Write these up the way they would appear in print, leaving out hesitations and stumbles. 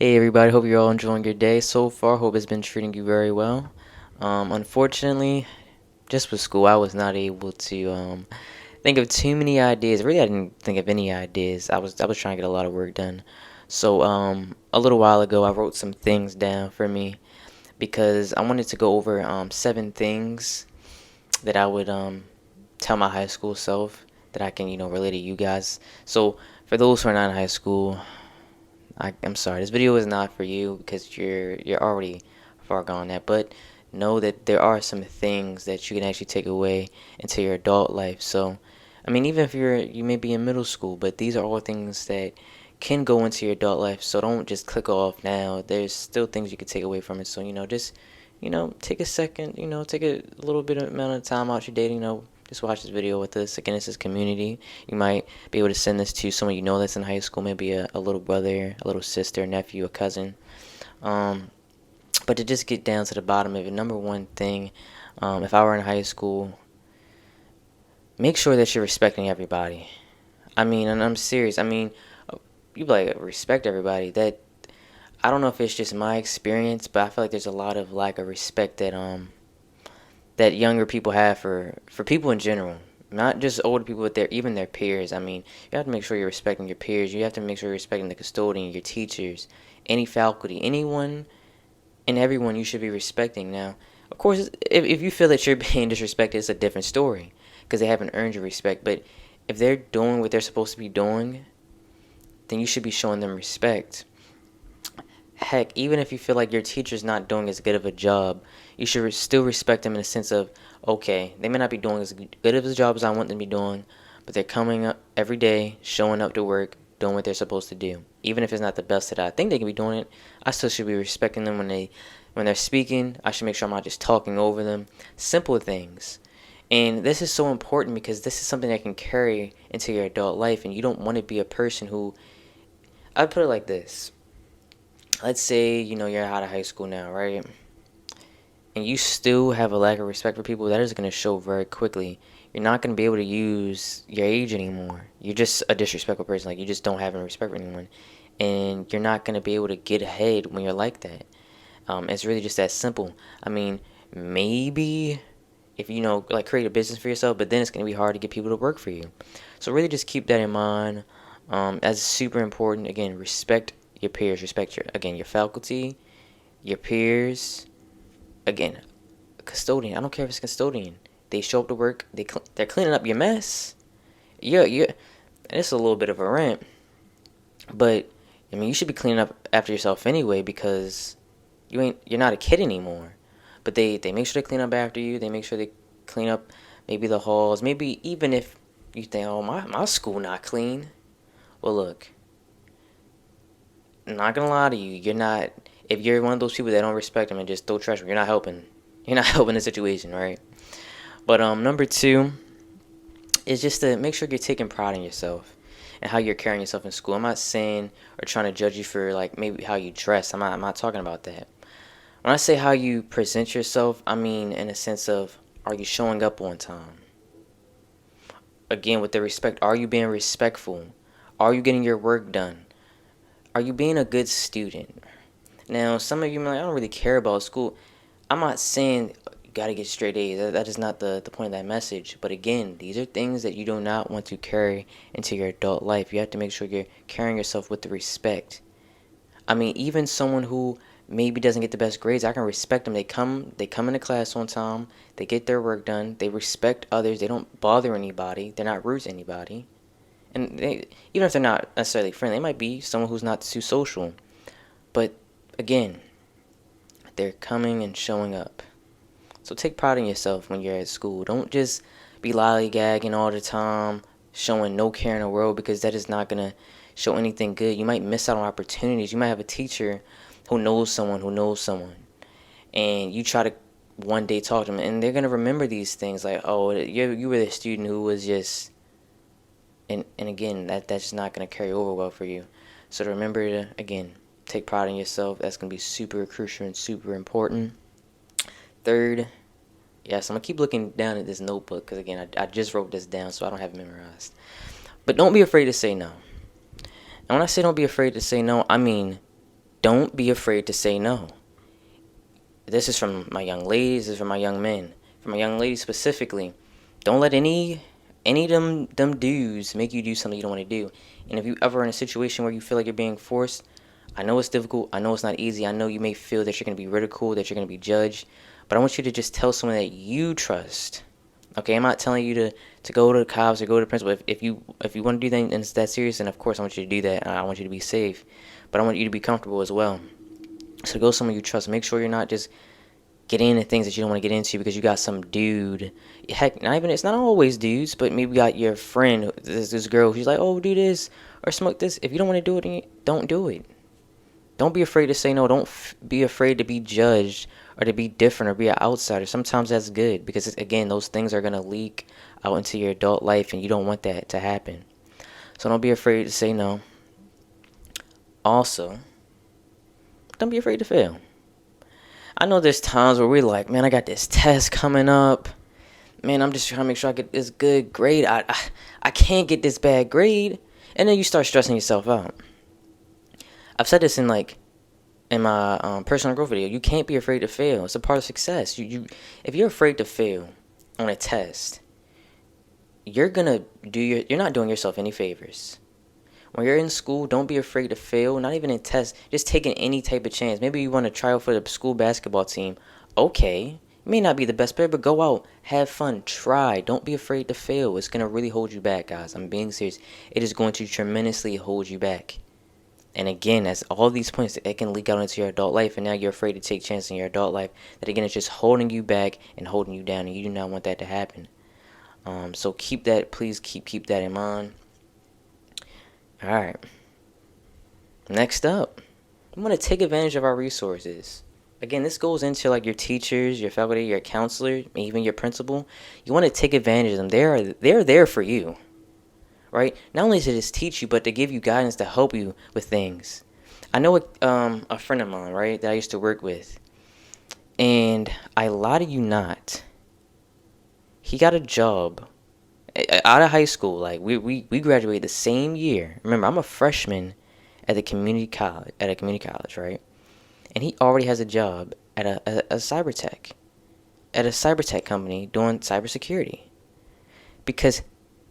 Hey everybody, hope you're all enjoying your day so far. Hope it's been treating you very well. Unfortunately, just with school, I was not able to think of too many ideas. Really, I didn't think of any ideas. I was trying to get a lot of work done. So a little while ago, I wrote some things down for me because I wanted to go over 7 things that I would tell my high school self that I can relate to you guys. So for those who are not in high school, I'm sorry, this video is not for you because you're already far gone at, but know that there are some things that you can actually take away into your adult life. So, I mean, even if you may be in middle school, but these are all things that can go into your adult life. So don't just click off now. There's still things you can take away from it. So, just take a second, take a little bit of amount of time out your day, just watch this video with us. Again, this is community. You might be able to send this to someone that's in high school, maybe a little brother, a little sister, nephew, a cousin. Um, but to just get down to the bottom of it, number one thing, if I were in high school, make sure that you're respecting everybody. I mean, and I'm serious. I mean, you like respect everybody. That I don't know if it's just my experience, but I feel like there's a lot of lack of respect that younger people have for people in general. Not just older people, but even their peers. I mean, you have to make sure you're respecting your peers. You have to make sure you're respecting the custodian, your teachers, any faculty, anyone and everyone you should be respecting. Now, of course, if you feel that you're being disrespected, it's a different story because they haven't earned your respect. But if they're doing what they're supposed to be doing, then you should be showing them respect. Heck, even if you feel like your teacher's not doing as good of a job, you should still respect them in the sense of, okay, they may not be doing as good of a job as I want them to be doing, but they're coming up every day, showing up to work, doing what they're supposed to do. Even if it's not the best that I think they can be doing it, I still should be respecting them when they're speaking. I should make sure I'm not just talking over them. Simple things. And this is so important because this is something that can carry into your adult life, and you don't want to be a person who, I'd put it like this. Let's say, you're out of high school now, right? And you still have a lack of respect for people, that is going to show very quickly. You're not going to be able to use your age anymore. You're just a disrespectful person. Like, you just don't have any respect for anyone. And you're not going to be able to get ahead when you're like that. It's really just that simple. I mean, maybe if like create a business for yourself, but then it's going to be hard to get people to work for you. So really just keep that in mind. That's super important. Again, respect your peers, respect your faculty, your peers. Again, custodian. I don't care if it's custodian. They show up to work. They're cleaning up your mess. And it's a little bit of a rant, but I mean you should be cleaning up after yourself anyway because you're not a kid anymore. But they make sure they clean up after you. They make sure they clean up maybe the halls. Maybe even if you think, oh, my school not clean. Well, look, I'm not gonna lie to you. You're not. If you're one of those people that don't respect them and just throw trash, you're not helping. You're not helping the situation, right? But number two is just to make sure you're taking pride in yourself and how you're carrying yourself in school. I'm not saying or trying to judge you for like maybe how you dress. I'm not talking about that. When I say how you present yourself, I mean in a sense of, are you showing up on time? Again, with the respect, are you being respectful? Are you getting your work done? Are you being a good student? Now, some of you might like, I don't really care about school. I'm not saying you gotta get straight A's. That is not the point of that message. But again, these are things that you do not want to carry into your adult life. You have to make sure you're carrying yourself with the respect. I mean, even someone who maybe doesn't get the best grades, I can respect them. They come into class on time. They get their work done. They respect others. They don't bother anybody. They're not rude to anybody. And even if they're not necessarily friendly, they might be someone who's not too social. But again, they're coming and showing up. So take pride in yourself when you're at school. Don't just be lollygagging all the time, showing no care in the world, because that is not going to show anything good. You might miss out on opportunities. You might have a teacher who knows someone who knows someone. And you try to one day talk to them, and they're going to remember these things like, oh, you were the student who was just... And again, that's just not going to carry over well for you. So remember to, again, take pride in yourself. That's going to be super crucial and super important. Third, yes, I'm going to keep looking down at this notebook because, again, I just wrote this down so I don't have it memorized. But don't be afraid to say no. And when I say don't be afraid to say no, I mean Don't be afraid to say no. This is from my young ladies, this is from my young men. For my young ladies specifically, don't let any of them dudes make you do something you don't want to do. And if you ever in a situation where you feel like you're being forced, I know it's difficult, I know it's not easy, I know you may feel that you're going to be ridiculed, that you're going to be judged, but I want you to just tell someone that you trust. Okay, I'm not telling you to go to the cops or go to the principal. If you want to do that and it's that serious, then of course I want you to do that. I want you to be safe, but I want you to be comfortable as well. So go someone you trust. Make sure you're not just getting into things that you don't want to get into because you got some dude. Heck, not even it's not always dudes, but maybe you got your friend, this girl who's like, oh, do this or smoke this. If you don't want to do it, then don't do it. Don't be afraid to say no. Don't be afraid to be judged or to be different or be an outsider. Sometimes that's good because, again, those things are going to leak out into your adult life and you don't want that to happen. So don't be afraid to say no. Also, don't be afraid to fail. I know there's times where we're like, man, I got this test coming up. Man, I'm just trying to make sure I get this good grade. I can't get this bad grade. And then you start stressing yourself out. I've said this in my personal growth video. You can't be afraid to fail. It's a part of success. If you're afraid to fail on a test, you're not doing yourself any favors. When you're in school, don't be afraid to fail. Not even in tests, just taking any type of chance. Maybe you want to try out for the school basketball team. Okay, you may not be the best player, but go out, have fun, try. Don't be afraid to fail. It's gonna really hold you back, guys. I'm being serious. It is going to tremendously hold you back. And again, as all these points, it can leak out into your adult life, and now you're afraid to take chances in your adult life. That again is just holding you back and holding you down, and you do not want that to happen. So keep that, please keep that in mind. All right. Next up, we want to take advantage of our resources. Again, this goes into like your teachers, your faculty, your counselor, even your principal. You want to take advantage of them. They're there for you. Right? Not only to just teach you, but to give you guidance to help you with things. I know a friend of mine, right, that I used to work with, and I lie to you not, he got a job out of high school. Like we graduated the same year. Remember, I'm a freshman at a community college, right? And he already has a job at a cyber tech company doing cybersecurity. Because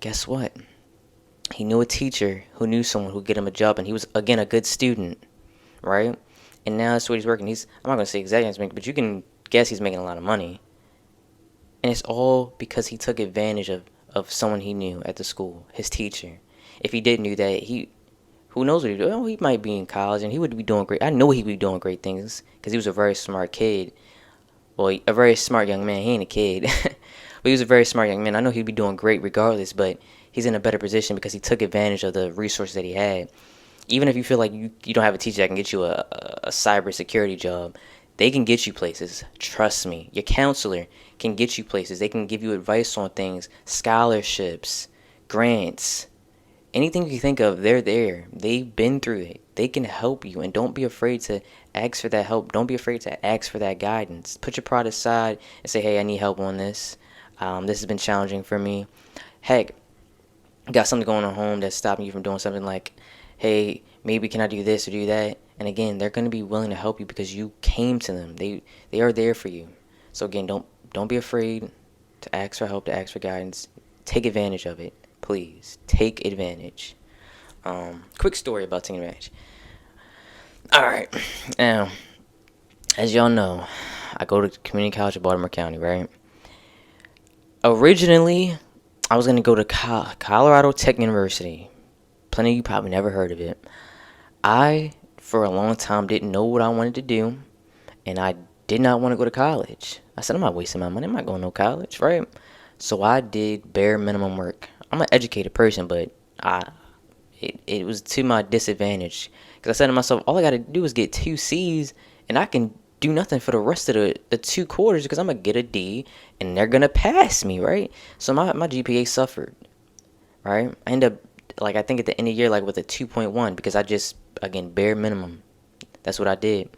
guess what? He knew a teacher who knew someone who would get him a job, and he was, again, a good student, right? And now that's what he's working. I'm not going to say exactly how he's making, but you can guess he's making a lot of money. And it's all because he took advantage of someone he knew at the school, his teacher. If he didn't do that, who knows what he'd do? Oh, he might be in college, and he would be doing great. I know he'd be doing great things because he was a very smart kid. Well, a very smart young man. He ain't a kid. But he was a very smart young man. I know he'd be doing great regardless, but he's in a better position because he took advantage of the resources that he had. Even if you feel like you don't have a teacher that can get you a cybersecurity job, they can get you places. Trust me. Your counselor can get you places. They can give you advice on things, scholarships, grants, anything you think of, they're there. They've been through it. They can help you, and don't be afraid to ask for that help. Don't be afraid to ask for that guidance. Put your pride aside and say, hey, I need help on this. This has been challenging for me. Heck, you got something going on at home that's stopping you from doing something, like, hey, maybe can I do this or do that? And again, they're going to be willing to help you because you came to them. They are there for you. So again, don't be afraid to ask for help, to ask for guidance. Take advantage of it. Please take advantage. Quick story about taking advantage. All right. Now, as y'all know, I go to community college in Baltimore County, right? Originally, I was going to go to Colorado Tech University. Plenty of you probably never heard of it. I, for a long time, didn't know what I wanted to do, and I did not want to go to college. I said, I'm not wasting my money. I'm not going to no college, right? So I did bare minimum work. I'm an educated person, but it was to my disadvantage. Because I said to myself, all I got to do is get 2 C's, and I can do nothing for the rest of the 2 quarters because I'm going to get a D, and they're going to pass me, right? So my GPA suffered, right? I ended up, like, I think at the end of the year, like, with a 2.1 because I just, again, bare minimum. That's what I did.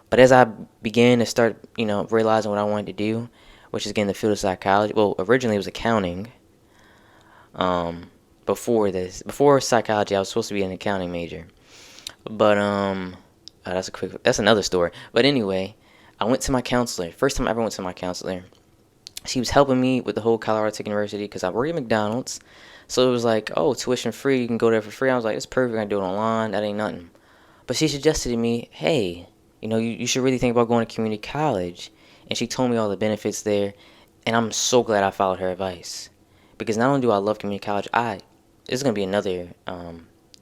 But as I began to start, realizing what I wanted to do, which is getting the field of psychology. Well, originally it was accounting. Before psychology, I was supposed to be an accounting major. But That's another story. But anyway, I went to my counselor. First time I ever went to my counselor. She was helping me with the whole Colorado Tech University because I work at McDonald's. So it was like, oh, tuition free, you can go there for free. I was like, it's perfect, I can do it online, that ain't nothing. But she suggested to me, hey, you should really think about going to community college. And she told me all the benefits there. And I'm so glad I followed her advice. Because not only do I love community college, this is going to be another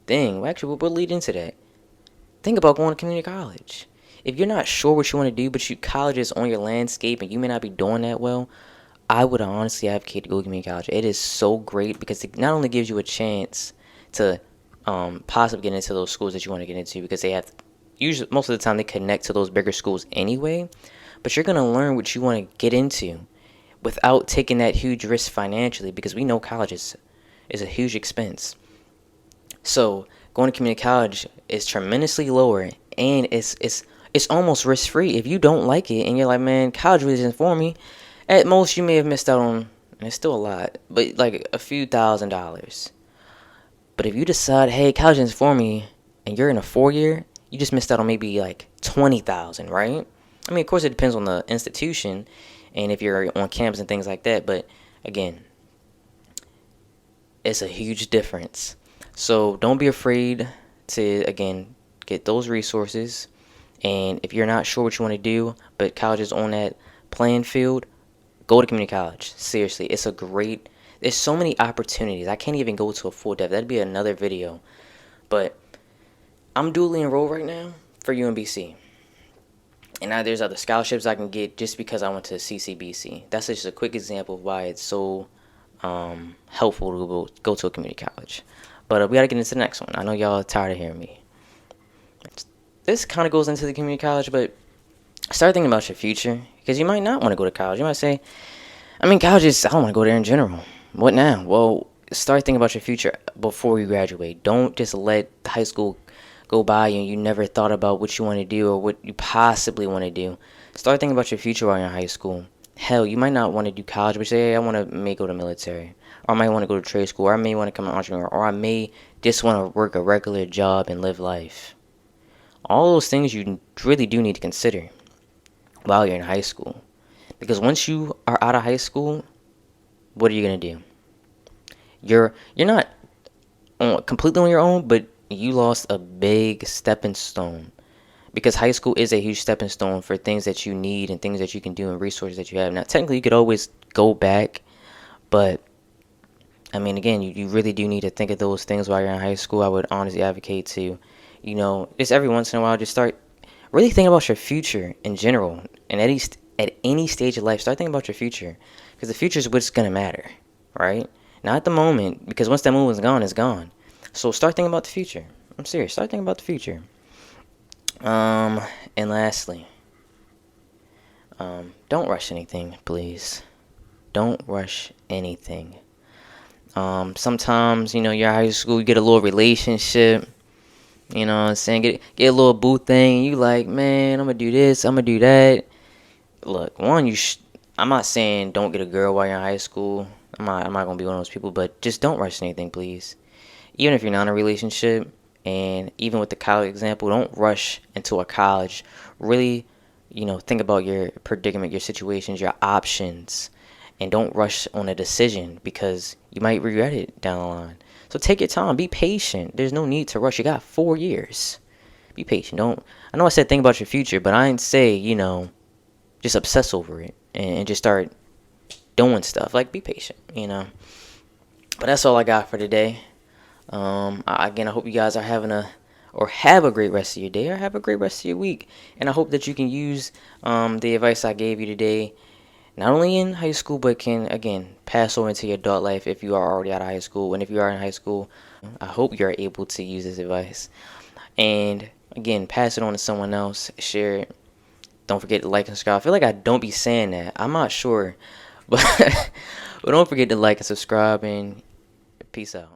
thing. Well, actually, we'll lead into that. Think about going to community college. If you're not sure what you want to do, but college is on your landscape and you may not be doing that well, I would honestly advocate to go to community college. It is so great because it not only gives you a chance to possibly get into those schools that you want to get into, because they have usually most of the time they connect to those bigger schools anyway, but you're going to learn what you want to get into without taking that huge risk financially, because we know college is a huge expense. So going to community college is tremendously lower, and it's almost risk free. If you don't like it and you're like, man, college really isn't for me, at most you may have missed out on, and it's still a lot, but like a few $1,000s. But if you decide, hey, college isn't for me, and you're in a 4-year, you just missed out on maybe like 20,000, right? I mean, of course, it depends on the institution and if you're on campus and things like that. But again, it's a huge difference. So don't be afraid to, again, get those resources. And if you're not sure what you want to do, but college is on that playing field, go to community college. Seriously, there's so many opportunities. I can't even go to a full depth. That'd be another video. But I'm dually enrolled right now for UMBC. And now there's other scholarships I can get just because I went to CCBC. That's just a quick example of why it's so helpful to go to a community college. But we got to get into the next one. I know y'all are tired of hearing me. This kind of goes into the community college, but start thinking about your future, because you might not want to go to college. You might say, I don't want to go there in general. What now? Well, start thinking about your future before you graduate. Don't just let high school go by you and you never thought about what you want to do or what you possibly want to do. Start thinking about your future while you're in high school. Hell, you might not want to do college, but say, hey, I want to may go to military, or I might want to go to trade school, or I may want to become an entrepreneur, or I may just want to work a regular job and live life. All those things you really do need to consider while you're in high school. Because once you are out of high school, what are you going to do? You're not completely on your own, but you lost a big stepping stone. Because high school is a huge stepping stone for things that you need and things that you can do and resources that you have. Now, technically, you could always go back, but I mean, again, you really do need to think of those things while you're in high school. I would honestly advocate to, just every once in a while, just start really thinking about your future in general. And at any stage of life, start thinking about your future. Because the future is what's going to matter, right? Not at the moment, because once that moment's gone, it's gone. So start thinking about the future. I'm serious. Start thinking about the future. And lastly, don't rush anything, please. Don't rush anything. Sometimes, you're in high school, you get a little relationship, what I'm saying, get a little boo thing, you like, man, I'm gonna do this, I'm gonna do that. Look, I'm not saying don't get a girl while you're in high school. I'm not gonna be one of those people, but just don't rush anything, please. Even if you're not in a relationship, and even with the college example, don't rush into a college. Really, think about your predicament, your situations, your options, and don't rush on a decision because you might regret it down the line. So take your time, be patient. There's no need to rush. You got 4 years. Be patient. I know I said think about your future, but I didn't say, just obsess over it and just start doing stuff. Like, be patient, But that's all I got for today. Again, I hope you guys are have a great rest of your day or have a great rest of your week. And I hope that you can use the advice I gave you today, not only in high school, but can, again, pass over into your adult life if you are already out of high school. And if you are in high school, I hope you're able to use this advice. And, again, pass it on to someone else. Share it. Don't forget to like and subscribe. I feel like I don't be saying that. I'm not sure. But, but don't forget to like and subscribe, and peace out.